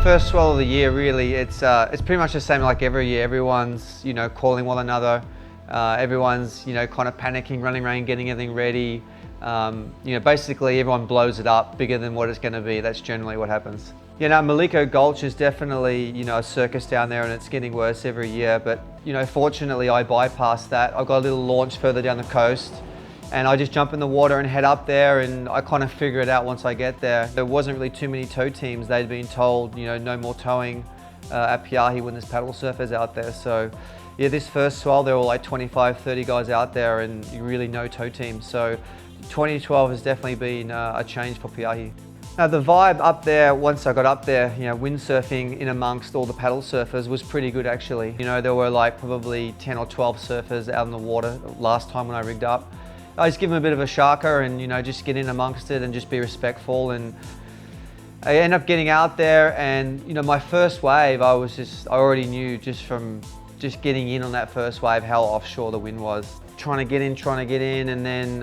First swell of the year, really, it's pretty much the same like every year. Everyone's, calling one another. Everyone's, kind of panicking, running around, getting everything ready. Basically everyone blows it up bigger than what it's going to be. That's generally what happens. Maliko Gulch is definitely, a circus down there, and it's getting worse every year. But, fortunately I bypassed that. I've got a little launch further down the coast, and I just jump in the water and head up there, and I kind of figure it out once I get there. There wasn't really too many tow teams. They'd been told, no more towing at Peahi when there's paddle surfers out there. So yeah, this first swell, there were like 25, 30 guys out there, and really no tow teams. So 2012 has definitely been a change for Peahi. Now the vibe up there, once I got up there, windsurfing in amongst all the paddle surfers was pretty good actually. There were like probably 10 or 12 surfers out in the water last time when I rigged up. I just give them a bit of a sharker and, just get in amongst it and just be respectful. And I end up getting out there, and, my first wave, I already knew just from getting in on that first wave how offshore the wind was. Trying to get in, and then,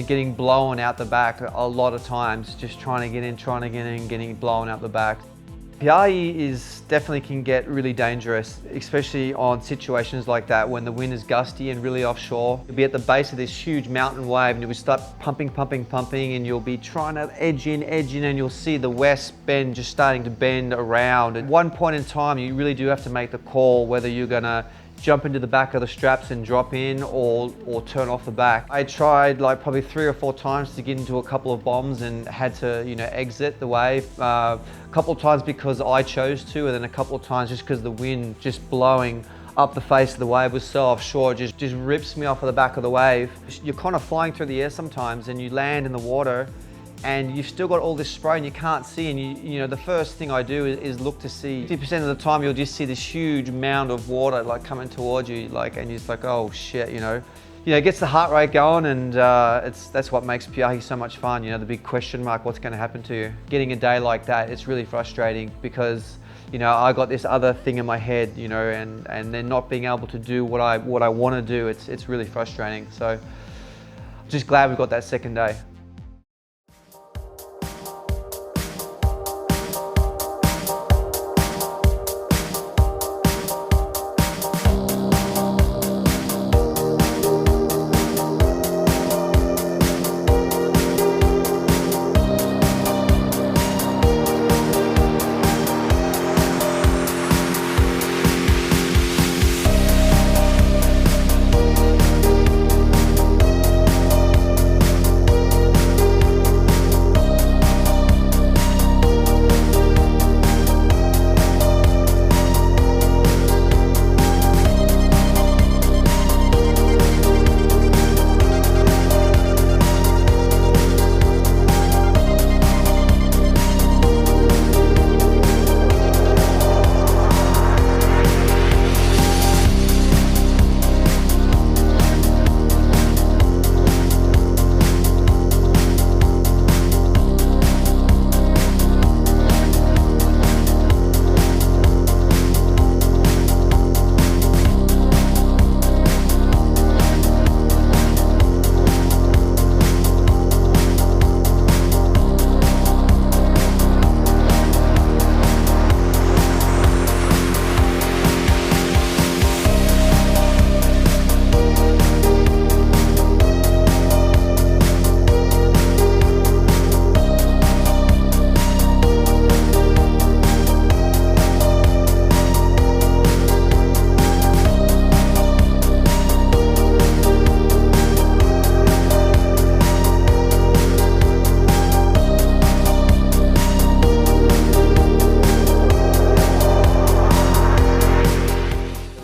getting blown out the back a lot of times. Just trying to get in, getting blown out the back. Peahi definitely can get really dangerous, especially on situations like that when the wind is gusty and really offshore. You'll be at the base of this huge mountain wave, and it will start pumping, and you'll be trying to edge in, and you'll see the west bend just starting to bend around. At one point in time, you really do have to make the call whether you're gonna jump into the back of the straps and drop in, or turn off the back. I tried like probably 3 or 4 times to get into a couple of bombs and had to exit the wave. A couple of times because I chose to, and then a couple of times just because the wind just blowing up the face of the wave was so offshore, it just rips me off of the back of the wave. You're kind of flying through the air sometimes, and you land in the water, and you've still got all this spray and you can't see, and the first thing I do is look to see. 50% of the time you'll just see this huge mound of water like coming towards you, and you're just like, oh shit, it gets the heart rate going, and that's what makes Peahi so much fun. The big question mark, what's going to happen to you? Getting a day like that, it's really frustrating because I got this other thing in my head, and then not being able to do what I want to do. It's really frustrating. So I'm just glad we got that second day.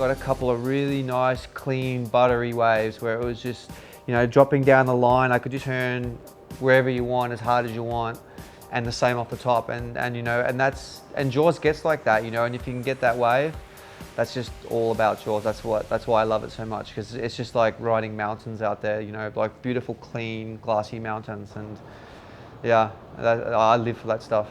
A couple of really nice, clean, buttery waves where it was just, dropping down the line. I could just turn wherever you want, as hard as you want, and the same off the top. And Jaws gets like that, and if you can get that wave, that's just all about Jaws. That's why I love it so much, because it's just like riding mountains out there, like beautiful, clean, glassy mountains. And yeah, I live for that stuff.